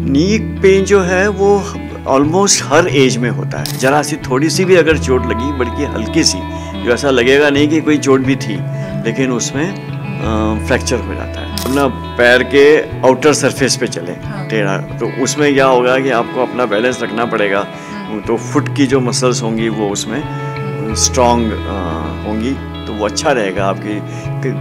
Knee pain जो है वो ऑलमोस्ट हर एज में होता है। जरा सी थोड़ी सी भी अगर चोट लगी, बल्कि हल्की सी, जो ऐसा लगेगा नहीं कि कोई चोट भी थी, लेकिन उसमें फ्रैक्चर हो जाता है। अपना पैर के आउटर सरफेस पे चले टेढ़ा, तो उसमें क्या होगा कि आपको अपना बैलेंस रखना पड़ेगा। तो फुट की जो मसल्स होंगी वो उसमें स्ट्रॉन्ग होंगी, तो वो अच्छा रहेगा आपकी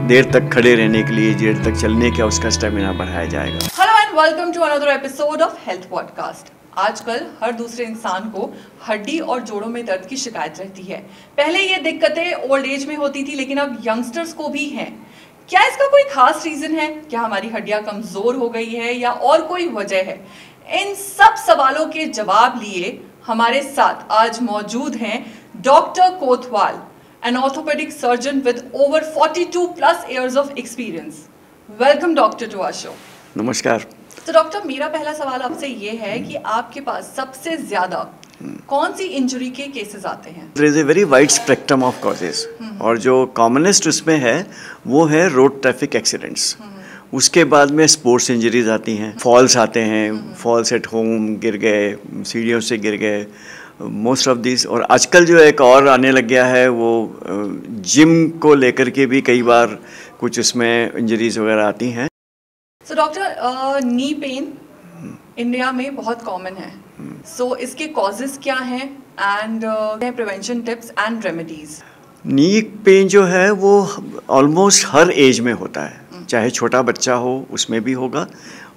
देर तक खड़े रहने के लिए, देर तक चलने का उसका स्टेमिना बढ़ाया जाएगा। Hello and welcome to another episode of health podcast. आजकल हर दूसरे इंसान को हड्डी और जोड़ों में दर्द की शिकायत रहती है। पहले ये दिक्कतें ओल्ड एज में होती थी, लेकिन अब यंगस्टर्स को भी हैं। क्या इसका कोई खास रीजन है? क्या हमारी हड्डियां कमजोर हो गई है या और कोई वजह है? इन सब सवालों के जवाब लिए हमारे साथ आज मौजूद हैं doctor Kotwal, an orthopedic surgeon with over 42 plus years of experience. Welcome doctor to our show. नमस्कार। तो डॉक्टर, मेरा पहला सवाल आपसे ये है कि आपके पास सबसे ज्यादा कौन सी इंजरी के केसेस आते हैं? There is a very wide spectrum of causes, और जो कॉमनेस्ट उसमें है वो है रोड ट्रैफिक एक्सीडेंट्स। उसके बाद में स्पोर्ट्स इंजरीज आती हैं, फॉल्स आते हैं, फॉल्स एट होम, गिर गए, सीढ़ियों से गिर गए, मोस्ट ऑफ दिस। और आजकल जो एक और आने लग गया है वो जिम को लेकर के भी कई बार कुछ उसमें इंजरीज वगैरह आती हैं। So doctor, knee pain India में बहुत कॉमन है। सो इसके कॉजेस क्या हैं and prevention tips and remedies? Knee pain जो है वो ऑलमोस्ट हर एज में होता है, चाहे छोटा बच्चा हो उसमें भी होगा,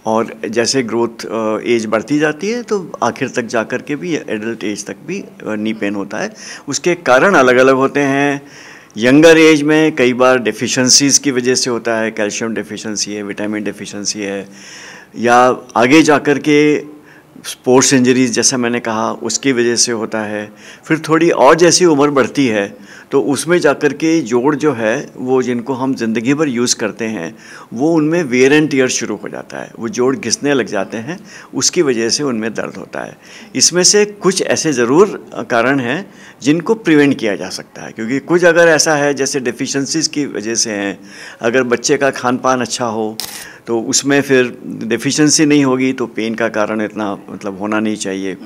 और जैसे ग्रोथ एज बढ़ती जाती है तो आखिर तक जा कर के भी एडल्ट एज तक भी नी पेन होता है। उसके कारण अलग अलग होते हैं। यंगर एज में कई बार डेफिशिएंसीज़ की वजह से होता है, कैल्शियम डेफिशिएंसी है, विटामिन डेफिशिएंसी है, या आगे जा कर के स्पोर्ट्स इंजरीज जैसा मैंने कहा उसकी वजह से होता है। फिर थोड़ी और जैसी उम्र बढ़ती है तो उसमें जाकर के जोड़ जो है वो जिनको हम ज़िंदगी भर यूज़ करते हैं वो उनमें वेयर एंड टियर शुरू हो जाता है, वो जोड़ घिसने लग जाते हैं, उसकी वजह से उनमें दर्द होता है। इसमें से कुछ ऐसे ज़रूर कारण हैं जिनको प्रिवेंट किया जा सकता है, क्योंकि कुछ अगर ऐसा है जैसे डेफिशिएंसीज़ की वजह से हैं, अगर बच्चे का खान पान अच्छा हो तो उसमें फिर डेफिशिएंसी नहीं होगी तो पेन का कारण इतना मतलब होना नहीं चाहिए।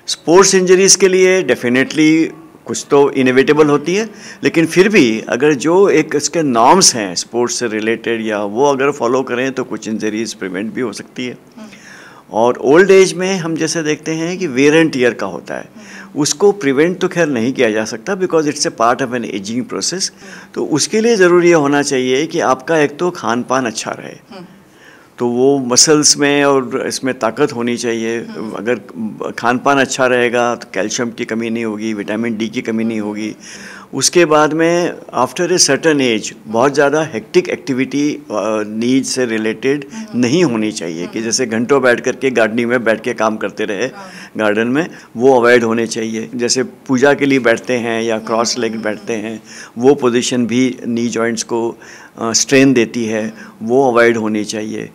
स्पोर्ट्स इंजरीज़ के लिए डेफिनेटली कुछ तो इनएविटेबल होती है, लेकिन फिर भी अगर जो एक इसके नॉर्म्स हैं स्पोर्ट्स से रिलेटेड या वो अगर फॉलो करें तो कुछ इंजरीज प्रिवेंट भी हो सकती है। और ओल्ड एज में हम जैसे देखते हैं कि वेयर एंड टियर का होता है, उसको प्रिवेंट तो खैर नहीं किया जा सकता because it's a part of an ageing process. तो उसके लिए ज़रूरी ये होना चाहिए कि आपका एक तो खान पान अच्छा रहे, तो वो मसल्स में और इसमें ताकत होनी चाहिए। अगर खान पान अच्छा रहेगा तो कैल्शियम की कमी नहीं होगी, विटामिन डी की कमी नहीं होगी। उसके बाद में आफ्टर ए सर्टन एज बहुत ज़्यादा हेक्टिक एक्टिविटी नीड से रिलेटेड नहीं होनी चाहिए, कि जैसे घंटों बैठ करके गार्डनिंग में बैठ के काम करते रहे गार्डन में, वो अवॉइड होने चाहिए। जैसे पूजा के लिए बैठते हैं या क्रॉस लेग बैठते हैं, वो पोजीशन भी नी जॉइंट्स को स्ट्रेन देती है, वो अवॉइड होनी चाहिए।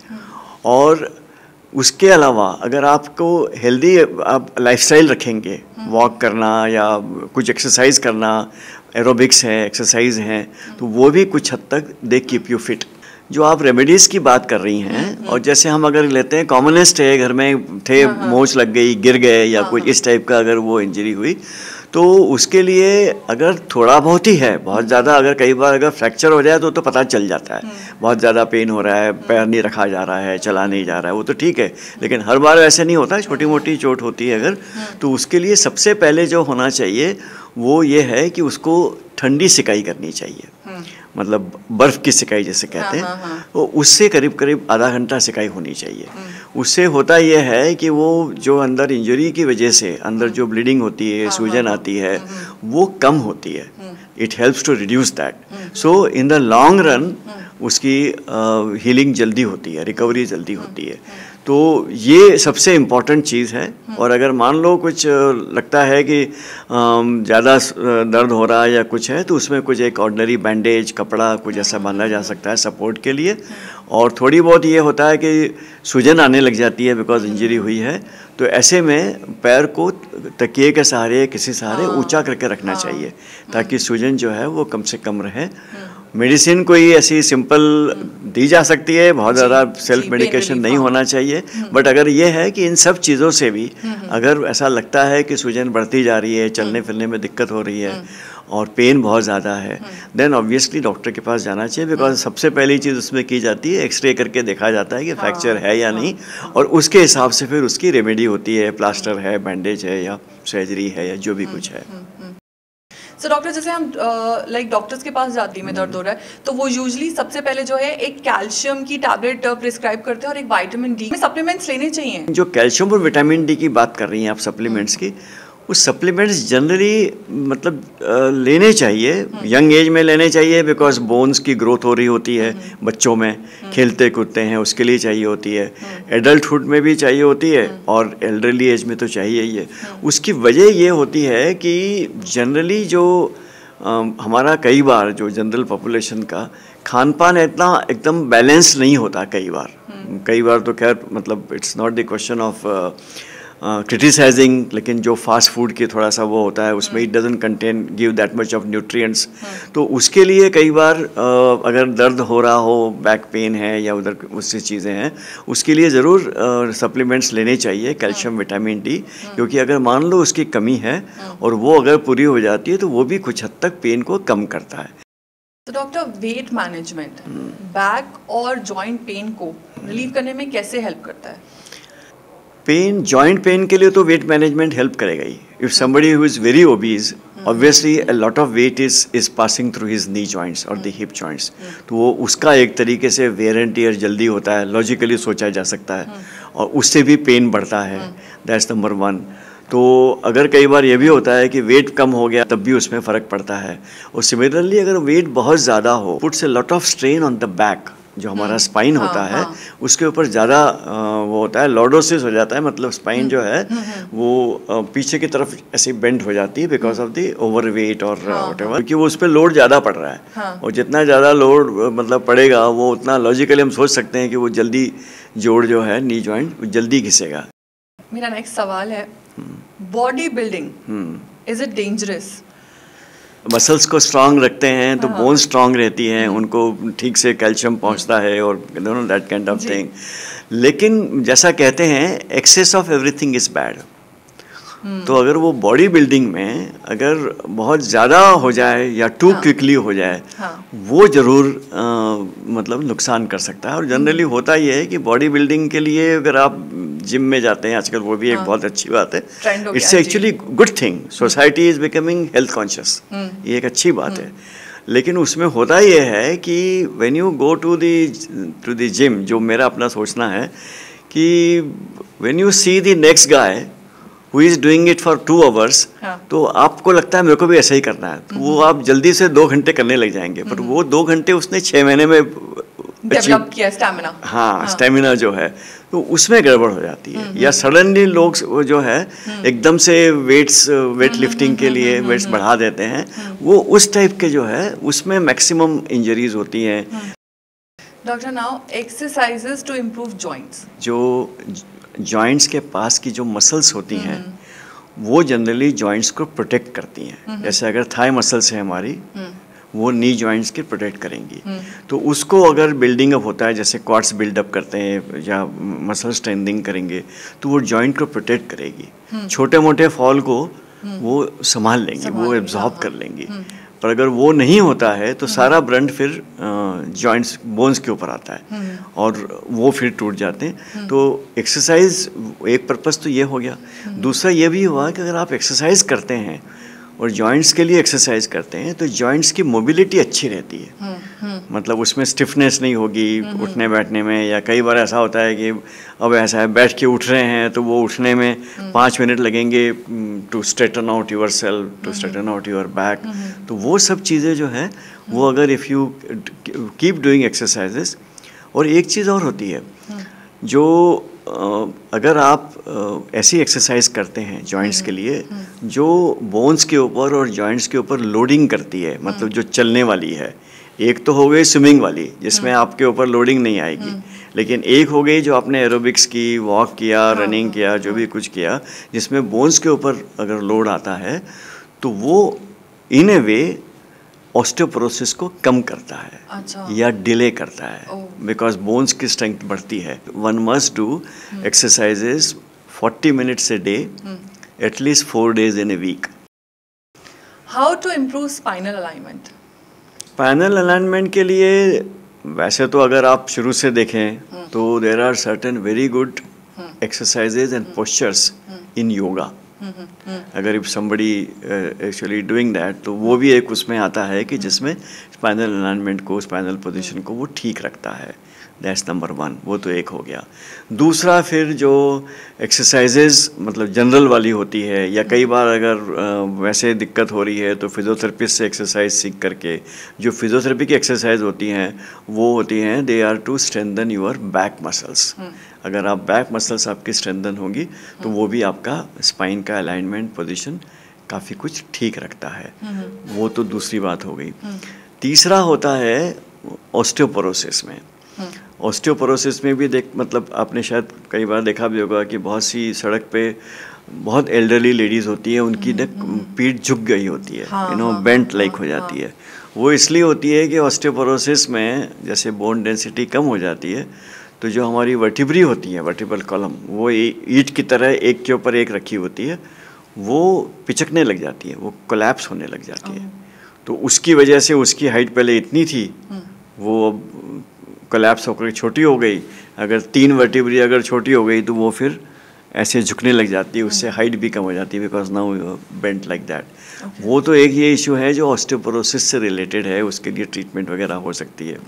और उसके अलावा अगर आपको हेल्दी आप लाइफस्टाइल रखेंगे, वॉक करना या कुछ एक्सरसाइज करना, एरोबिक्स है, एक्सरसाइज हैं, तो वो भी कुछ हद तक दे कीप यू फिट। जो आप रेमेडीज़ की बात कर रही हैं, और जैसे हम अगर लेते हैं कॉमनेस्ट है, घर में थे, मोच लग गई, गिर गए या कुछ इस टाइप का अगर वो इंजरी हुई, तो उसके लिए अगर थोड़ा बहुत ही है, बहुत ज़्यादा अगर कई बार अगर फ्रैक्चर हो जाए तो पता चल जाता है, बहुत ज़्यादा पेन हो रहा है, पैर नहीं रखा जा रहा है, चला नहीं जा रहा है, वो तो ठीक है। लेकिन हर बार ऐसे नहीं होता, छोटी मोटी चोट होती है अगर, तो उसके लिए सबसे पहले जो होना चाहिए वो ये है कि उसको ठंडी सिकाई करनी चाहिए, मतलब बर्फ़ की सिकाई जैसे कहते हैं, तो उससे करीब करीब आधा घंटा सिकाई होनी चाहिए। उससे होता यह है कि वो जो अंदर इंजरी की वजह से अंदर जो ब्लीडिंग होती है, सूजन आती है, वो कम होती है। It helps to reduce that. So in the long run उसकी हीलिंग जल्दी होती है, रिकवरी जल्दी होती है। तो ये सबसे इम्पॉर्टेंट चीज़ है। और अगर मान लो कुछ लगता है कि ज़्यादा दर्द हो रहा है या कुछ है, तो उसमें कुछ एक ऑर्डिनरी बैंडेज, कपड़ा कुछ ऐसा बांधा जा सकता है सपोर्ट के लिए। और थोड़ी बहुत ये होता है कि सूजन आने लग जाती है बिकॉज इंजरी हुई है, तो ऐसे में पैर को तकिए के सहारे किसी सहारे ऊंचा करके रखना चाहिए ताकि सूजन जो है वो कम से कम रहे। मेडिसिन कोई ऐसी सिंपल दी जा सकती है, बहुत ज़्यादा सेल्फ मेडिकेशन नहीं होना चाहिए, बट अगर ये है कि इन सब चीज़ों से भी अगर ऐसा लगता है कि सूजन बढ़ती जा रही है, चलने फिरने में दिक्कत हो रही है और पेन बहुत ज़्यादा है, देन ऑब्वियसली डॉक्टर के पास जाना चाहिए, बिकॉज सबसे पहली चीज़ उसमें की जाती है, एक्सरे करके देखा जाता है कि फ्रैक्चर है या नहीं, और उसके हिसाब से फिर उसकी रेमेडी होती है, प्लास्टर है, बैंडेज है या सर्जरी है या जो भी कुछ है। सो डॉक्टर, जैसे हम लाइक डॉक्टर्स के पास जाती में दर्द हो रहा है तो वो यूजुअली सबसे पहले जो है एक कैल्शियम की टैबलेट प्रिस्क्राइब करते हैं और एक विटामिन डी में सप्लीमेंट्स लेने चाहिए। जो कैल्शियम और विटामिन डी की बात कर रही हैं आप सप्लीमेंट्स की, उस सप्लीमेंट्स जनरली मतलब लेने चाहिए, यंग एज में लेने चाहिए, बिकॉज बोन्स की ग्रोथ हो रही होती है बच्चों में, खेलते कूदते हैं, उसके लिए चाहिए होती है, एडल्टहुड में भी चाहिए होती है और एल्डरली एज में तो चाहिए ही है। उसकी वजह ये होती है कि जनरली जो हमारा कई बार जो जनरल पॉपुलेशन का खान पान इतना एकदम बैलेंस नहीं होता कई बार तो खैर मतलब it's not the question of criticising, लेकिन जो फास्ट फूड की थोड़ा सा वो होता है उसमें it doesn't contain give that much of nutrients, तो उसके लिए कई बार अगर दर्द हो रहा हो, बैक पेन है या उधर उससे चीज़ें हैं, उसके लिए ज़रूर सप्लीमेंट्स लेने चाहिए, कैल्शियम विटामिन डी, क्योंकि अगर मान लो उसकी कमी है और वो अगर पूरी हो जाती है तो वो भी कुछ हद तक पेन को कम करता है। तो डॉक्टर, वेट मैनेजमेंट बैक और जॉइंट पेन को रिलीव करने में कैसे हेल्प करता है? पेन, जॉइंट पेन के लिए तो वेट मैनेजमेंट हेल्प करेगा ही। If somebody who is very obese, obviously a lot of weight is passing through his knee joints और द हिप जॉइंट्स, तो वो उसका एक तरीके से वेयर एंड टियर जल्दी होता है, लॉजिकली सोचा जा सकता है, और उससे भी पेन बढ़ता है, दैट्स नंबर वन। तो अगर कई बार ये भी होता है कि वेट कम हो गया तब भी उसमें फ़र्क पड़ता है, और सिमिलरली अगर वेट बहुत ज़्यादा हो, puts a lot of strain on the back, जो हमारा स्पाइन होता है उसके ऊपर ज़्यादा वो होता है, लॉर्डोसिस हो जाता है, मतलब स्पाइन जो है वो पीछे की तरफ ऐसे बेंड हो जाती है because of the over weight और व्हाटएवर, क्योंकि वो उस पर लोड ज़्यादा पड़ रहा है, और जितना ज़्यादा लोड मतलब पड़ेगा वो उतना लॉजिकली हम सोच सकते हैं कि वो जल्दी जोड़ जो है नी जॉइंट जल्दी घिसेगा। मेरा नेक्स्ट सवाल है, body building is it dangerous? Muscles को स्ट्रांग रखते हैं तो बोन स्ट्रांग रहती हैं, उनको ठीक से कैल्शियम पहुंचता है और दैट काइंड ऑफ थिंग, लेकिन जैसा कहते हैं excess of everything is bad. तो अगर वो बॉडी बिल्डिंग में अगर बहुत ज़्यादा हो जाए या टू क्विकली हो जाए, वो ज़रूर मतलब नुकसान कर सकता है। और जनरली होता ये है कि बॉडी बिल्डिंग के लिए अगर आप जिम में जाते हैं आजकल, वो भी एक बहुत अच्छी बात है, it's actually good thing, society is becoming health conscious, ये एक अच्छी बात है। लेकिन उसमें होता ये है कि when you go to the gym, जो मेरा अपना सोचना है कि when you see the next guy who is doing it for 2 hours, तो आपको लगता है मेरे को भी ऐसा ही करना है, तो वो आप जल्दी से 2 घंटे करने लग जाएंगे, पर वो 2 घंटे उसने 6 महीने में डेवलप किया स्टैमिना। हाँ, स्टैमिना जो है तो उसमें गड़बड़ हो जाती है, या सडनली लोग जो है एकदम से वेट लिफ्टिंग के लिए वेट्स बढ़ा देते हैं, वो उस टाइप के जो है उसमें मैक्सिमम इंजरीज होती हैं। Doctor, now exercises to improve joints. जो जॉइंट्स के पास की जो मसल्स होती हैं वो जनरली जॉइंट्स को प्रोटेक्ट करती हैं, जैसे अगर थाई मसल्स है हमारी, वो नी जॉइंट्स के प्रोटेक्ट करेंगी, तो उसको अगर बिल्डिंग अप होता है, जैसे क्वाड्स बिल्डअप करते हैं या मसल स्ट्रेंथनिंग करेंगे, तो वो जॉइंट को प्रोटेक्ट करेगी, छोटे मोटे फॉल को वो संभाल लेंगी, वो एब्जॉर्ब कर लेंगी। पर अगर वो नहीं होता है तो सारा ब्रंड फिर जॉइंट्स बोन्स के ऊपर आता है और वो फिर टूट जाते हैं। तो एक्सरसाइज एक पर्पस तो ये हो गया, दूसरा ये भी हुआ कि अगर आप एक्सरसाइज करते हैं और जॉइंट्स के लिए एक्सरसाइज करते हैं तो जॉइंट्स की मोबिलिटी अच्छी रहती है, मतलब उसमें स्टिफनेस नहीं होगी उठने बैठने में, या कई बार ऐसा होता है कि अब ऐसा है बैठ के उठ रहे हैं तो वो उठने में 5 मिनट लगेंगे to straighten out yourself, to straighten out your back, तो वो सब चीज़ें जो है वो अगर if you keep doing exercises. और एक चीज़ और होती है, जो अगर आप ऐसी एक्सरसाइज करते हैं जॉइंट्स के लिए जो बोन्स के ऊपर और जॉइंट्स के ऊपर लोडिंग करती है, मतलब जो चलने वाली है, एक तो हो गई स्विमिंग वाली जिसमें आपके ऊपर लोडिंग नहीं आएगी, लेकिन एक हो गई जो आपने एरोबिक्स की, वॉक किया, रनिंग किया, जो भी कुछ किया, जिसमें बोन्स के ऊपर अगर लोड आता है तो वो इन ए वे ऑस्टियोपोरोसिस को कम करता है। अच्छा। या डिले करता है, बिकॉज बोन्स की स्ट्रेंथ बढ़ती है। One must do exercises 40 minutes a day, at least 4 days in a week. How to improve spinal alignment? Spinal alignment के लिए वैसे तो अगर आप शुरू से देखें तो there are certain very good exercises and postures in yoga. अगर if somebody actually doing that, तो वो भी एक उसमें आता है कि जिसमें स्पाइनल अलाइनमेंट को, स्पाइनल पोजीशन को वो ठीक रखता है। दैट्स नंबर 1, वो तो एक हो गया। दूसरा फिर जो एक्सरसाइजेज मतलब जनरल वाली होती है, या कई बार अगर वैसे दिक्कत हो रही है तो फिजियोथेरेपिस्ट से एक्सरसाइज सीख करके, जो फिजियोथेरेपी की एक्सरसाइज होती हैं वो होती हैं they are to strengthen your back muscles. अगर आप बैक मसल्स आपकी स्ट्रेंथन होंगी तो वो भी आपका स्पाइन का अलाइनमेंट पोजीशन काफ़ी कुछ ठीक रखता है। वो तो दूसरी बात हो गई। तीसरा होता है ऑस्टियोपोरोसिस में। ऑस्टियोपोरोसिस में भी मतलब आपने शायद कई बार देखा भी होगा कि बहुत सी सड़क पे बहुत एल्डरली लेडीज़ होती है, उनकी पीठ झुक गई होती है, बेंट लाइक हो जाती है। वो इसलिए होती है कि ऑस्टियोपोरोसिस में जैसे बोन डेंसिटी कम हो जाती है, तो जो हमारी वर्टिब्री होती है, वर्टिब्रल कॉलम, वो ईंट की तरह एक के ऊपर एक रखी होती है, वो पिचकने लग जाती है, वो कोलैप्स होने लग जाती है। तो उसकी वजह से उसकी हाइट पहले इतनी थी, वो कोलैप्स होकर छोटी हो गई। अगर 3 वर्टिब्री अगर छोटी हो गई तो वो फिर ऐसे झुकने लग जाती है, उससे हाइट भी कम हो जाती है, because now bent like that. वो तो एक ये इशू है जो ऑस्टियोपोरोसिस से रिलेटेड है, उसके लिए ट्रीटमेंट वगैरह हो सकती है।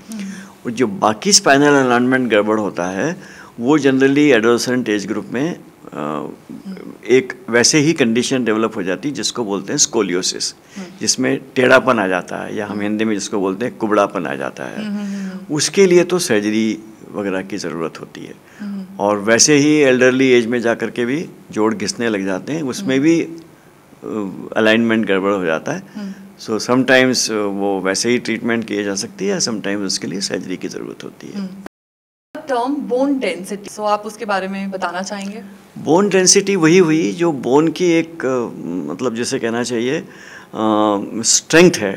और जो बाकी स्पाइनल अलाइनमेंट गड़बड़ होता है वो जनरली एडोलसेंट एज ग्रुप में एक वैसे ही कंडीशन डेवलप हो जाती है जिसको बोलते हैं स्कोलियोसिस, जिसमें टेढ़ापन आ जाता है, या हम हिंदी में जिसको बोलते हैं कुबड़ापन आ जाता है। उसके लिए तो सर्जरी वगैरह की ज़रूरत होती है। और वैसे ही एल्डरली एज में जाकर के भी जोड़ घिसने लग जाते हैं, उसमें भी अलाइनमेंट गड़बड़ हो जाता है। सो समटाइम्स वो वैसे ही ट्रीटमेंट किए जा सकती है, समटाइम्स उसके लिए सर्जरी की ज़रूरत होती है। टर्म बोन डेंसिटी, सो आप उसके बारे में बताना चाहेंगे? बोन डेंसिटी वही हुई जो बोन की एक मतलब जैसे कहना चाहिए स्ट्रेंथ है।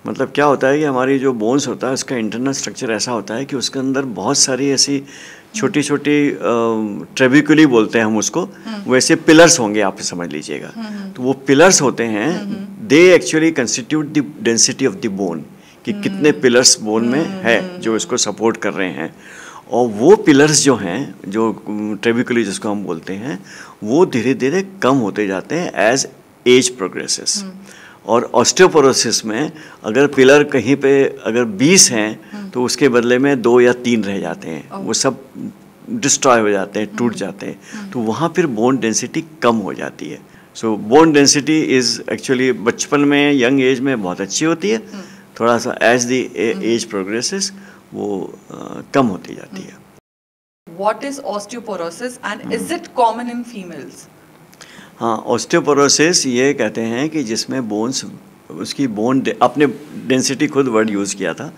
मतलब क्या होता है कि हमारी जो बोन्स होता है उसका इंटरनल स्ट्रक्चर ऐसा होता है कि उसके अंदर बहुत सारी ऐसी छोटी छोटी ट्रेबिकुली बोलते हैं हम उसको, वैसे पिलर्स होंगे, आप समझ लीजिएगा। तो वो पिलर्स होते हैं, they actually constitute the density of the bone, कि कितने पिलर्स बोन में है जो इसको सपोर्ट कर रहे हैं। और वो पिलर्स जो हैं, जो ट्रेबिकुली जिसको हम बोलते हैं, वो धीरे धीरे कम होते जाते हैं एज एज प्रोग्रेसेस। और ऑस्टियोपोरोसिस में अगर पिलर कहीं पे अगर 20 हैं तो उसके बदले में 2 या 3 रह जाते हैं, वो सब डिस्ट्रॉय हो जाते हैं, टूट जाते हैं। तो वहाँ फिर बोन डेंसिटी कम हो जाती है। सो बोन डेंसिटी इज़ एक्चुअली बचपन में, यंग एज में बहुत अच्छी होती है, थोड़ा सा एज द एज प्रोग्रेसेस वो कम होती जाती है। What is osteoporosis and is it common in females? हाँ, ऑस्टियोपोरोसिस ये कहते हैं कि जिसमें बोन्स, उसकी बोन आपने डेंसिटी खुद वर्ड यूज़ किया था,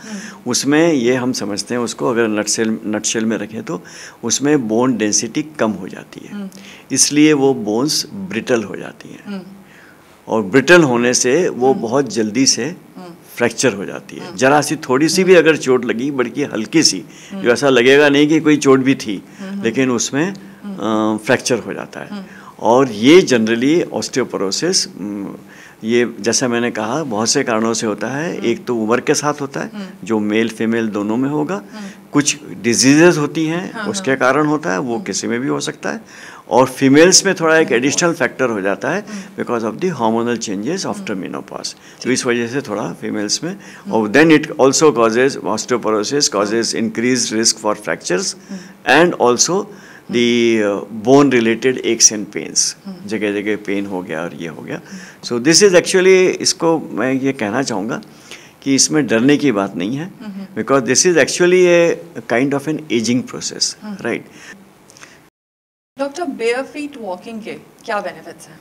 उसमें ये हम समझते हैं उसको, अगर नटशेल में रखें तो उसमें बोन डेंसिटी कम हो जाती है, इसलिए वो बोन्स ब्रिटल हो जाती हैं। और ब्रिटल होने से वो बहुत जल्दी से फ्रैक्चर हो जाती है। जरा सी थोड़ी सी भी अगर चोट लगी, बल्कि हल्की सी, जो ऐसा लगेगा नहीं कि कोई चोट भी थी, लेकिन उसमें फ्रैक्चर हो जाता है। और ये जनरली ऑस्टियोपोरोसिस, ये जैसा मैंने कहा बहुत से कारणों से होता है। एक तो उम्र के साथ होता है, जो मेल फीमेल दोनों में होगा। कुछ डिजीजेज होती हैं, उसके कारण होता है, वो किसी में भी हो सकता है। और फीमेल्स में थोड़ा एक एडिशनल फैक्टर हो जाता है because of the hormonal changes after menopause, तो इस वजह से थोड़ा फीमेल्स में। और then it also causes, osteoporosis causes increase risk for fractures and also the bone related aches and pains, जगह जगह पेन हो गया और ये हो गया। सो दिस इज़ एक्चुअली, इसको मैं ये कहना चाहूँगा कि इसमें डरने की बात नहीं है, because this is actually a kind of an ageing process, right. Doctor, bare feet walking के क्या बेनिफिट्स हैं?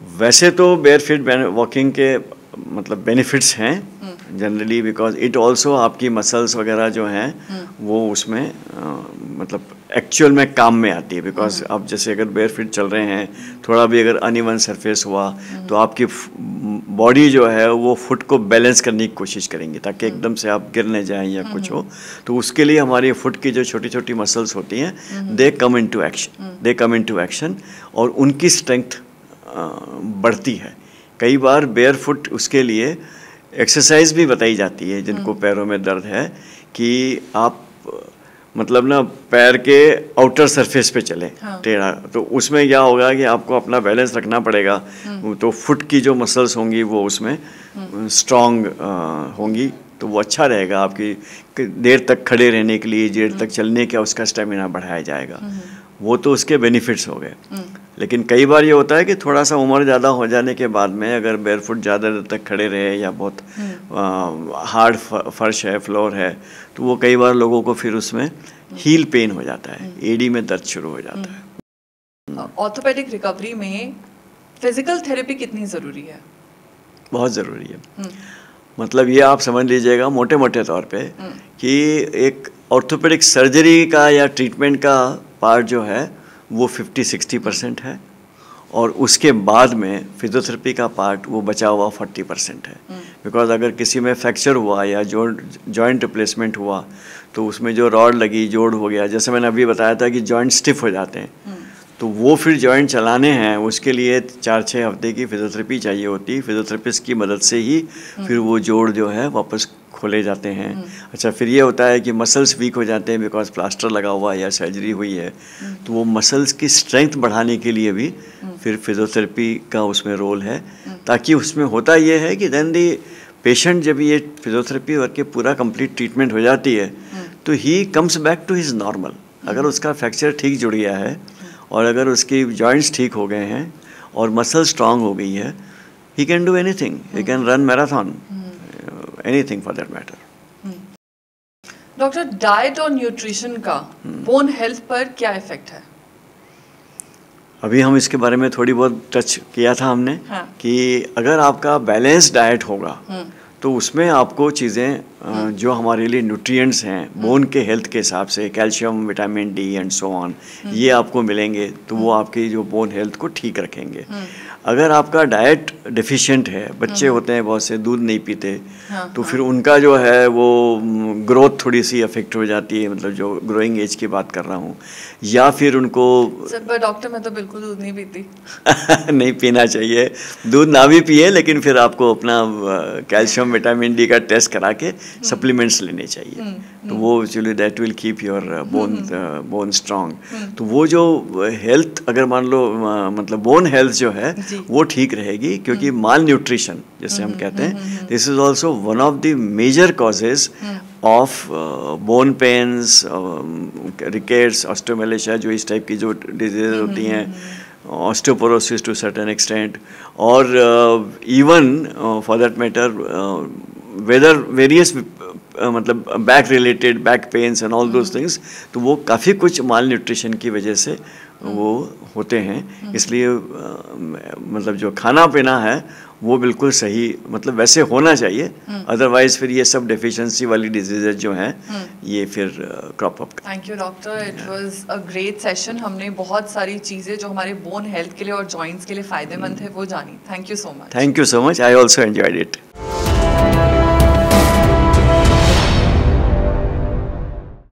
वैसे तो बेयर फीट वॉकिंग के मतलब बेनिफिट्स हैं जनरली, बिकॉज इट ऑल्सो आपकी मसल्स वगैरह जो हैं वो उसमें मतलब एक्चुअल में काम में आती है। बिकॉज आप जैसे अगर बेयर फीट चल रहे हैं, थोड़ा भी अगर अनइवन सरफेस हुआ तो आपकी बॉडी जो है वो फुट को बैलेंस करने की कोशिश करेंगी ताकि एकदम से आप गिर न जाएं या कुछ हो। तो उसके लिए हमारी फुट की जो छोटी छोटी मसल्स होती हैं दे कम इनटू एक्शन और उनकी स्ट्रेंथ बढ़ती है। कई बार बेयर फुट उसके लिए एक्सरसाइज भी बताई जाती है जिनको पैरों में दर्द है कि आप मतलब ना पैर के आउटर सरफेस पे चलें टेढ़ा, तो उसमें क्या होगा कि आपको अपना बैलेंस रखना पड़ेगा। तो फुट की जो मसल्स होंगी वो उसमें स्ट्रॉन्ग होंगी, तो वो अच्छा रहेगा आपकी देर तक खड़े रहने के लिए, देर तक चलने का उसका स्टेमिना बढ़ाया जाएगा। वो तो उसके बेनिफिट्स हो गए। लेकिन कई बार ये होता है कि थोड़ा सा उम्र ज़्यादा हो जाने के बाद में अगर बेयरफुट ज़्यादा देर तक खड़े रहे या बहुत हार्ड फर्श है, फ्लोर है, तो वो कई बार लोगों को फिर उसमें हील पेन हो जाता है, एडी में दर्द शुरू हो जाता है। ऑर्थोपेडिक रिकवरी में फिजिकल थेरेपी कितनी ज़रूरी है? बहुत ज़रूरी है। मतलब ये आप समझ लीजिएगा मोटे मोटे तौर पे कि एक ऑर्थोपेडिक सर्जरी का या ट्रीटमेंट का पार्ट जो है वो 50-60% है और उसके बाद में फिजियोथेरेपी का पार्ट वो बचा हुआ 40% है। बिकॉज अगर किसी में फ्रैक्चर हुआ या जॉइंट रिप्लेसमेंट हुआ तो उसमें जो रॉड लगी, जोड़ हो गया, जैसे मैंने अभी बताया था कि जॉइंट स्टिफ हो जाते हैं, तो वो फिर जॉइंट चलाने हैं उसके लिए 4-6 हफ्ते की फिजियोथेरेपी चाहिए होती है। फिजियोथेरेपिस्ट की मदद से ही फिर वो जोड़ जो है वापस खोले जाते हैं। अच्छा, फिर ये होता है कि मसल्स वीक हो जाते हैं बिकॉज प्लास्टर लगा हुआ है या सर्जरी हुई है, तो वो मसल्स की स्ट्रेंथ बढ़ाने के लिए भी फिर फिजियोथेरेपी का उसमें रोल है। ताकि उसमें होता ये है कि देन दी पेशेंट जब ये फिजियोथेरेपी करके पूरा कंप्लीट ट्रीटमेंट हो जाती है तो he comes back to his normal. अगर उसका फ्रैक्चर ठीक जुड़ गया है और अगर उसकी जॉइंट्स ठीक हो गए हैं और मसल स्ट्रांग हो गई है, he can do anything, he can run marathon, anything for that matter. Doctor, diet और न्यूट्रिशन का बोन हेल्थ पर क्या इफेक्ट है? अभी हम इसके बारे में थोड़ी बहुत टच किया था हमने। हाँ। कि अगर आपका बैलेंस डाइट होगा तो उसमें आपको चीज़ें जो हमारे लिए न्यूट्रिएंट्स हैं बोन के हेल्थ के हिसाब से, calcium, vitamin D and so on, ये आपको मिलेंगे तो वो आपकी जो बोन हेल्थ को ठीक रखेंगे। अगर आपका डाइट डिफिशिएंट है, बच्चे होते हैं बहुत से दूध नहीं पीते, तो फिर उनका जो है वो ग्रोथ थोड़ी सी अफेक्ट हो जाती है, मतलब जो ग्रोइंग एज की बात कर रहा हूँ, या फिर उनको सर डॉक्टर मैं तो बिल्कुल दूध नहीं पीती। नहीं पीना चाहिए, दूध ना भी पिए, लेकिन फिर आपको अपना कैल्शियम, विटामिन डी का टेस्ट करा के सप्लीमेंट्स लेने चाहिए, तो वो actually that will keep your bone strong. तो वो जो हेल्थ अगर मान लो मतलब बोन हेल्थ जो है वो ठीक रहेगी, क्योंकि माल न्यूट्रिशन जैसे हम कहते हैं, this is also one of the major causes of bone pains, rickets, osteomalacia, जो इस टाइप की जो डिजीज होती हैं, ऑस्टियोपोरोसिस टू सर्टेन एक्सटेंट, और even for that matter whether various मतलब back related back pains and all those things, तो वो काफ़ी कुछ माल न्यूट्रिशन की वजह से वो होते हैं। इसलिए मतलब जो खाना पीना है वो बिल्कुल सही मतलब वैसे होना चाहिए, अदरवाइज फिर ये सब डेफिशिएंसी वाली डिजीजेज जो हैं ये फिर crop up. Thank you doctor, it was a great session. हमने बहुत सारी चीज़ें जो हमारे बोन हेल्थ के लिए और जॉइंट्स के लिए फ़ायदेमंद है वो जानी। Thank you so much. Thank you so much, I also enjoyed it.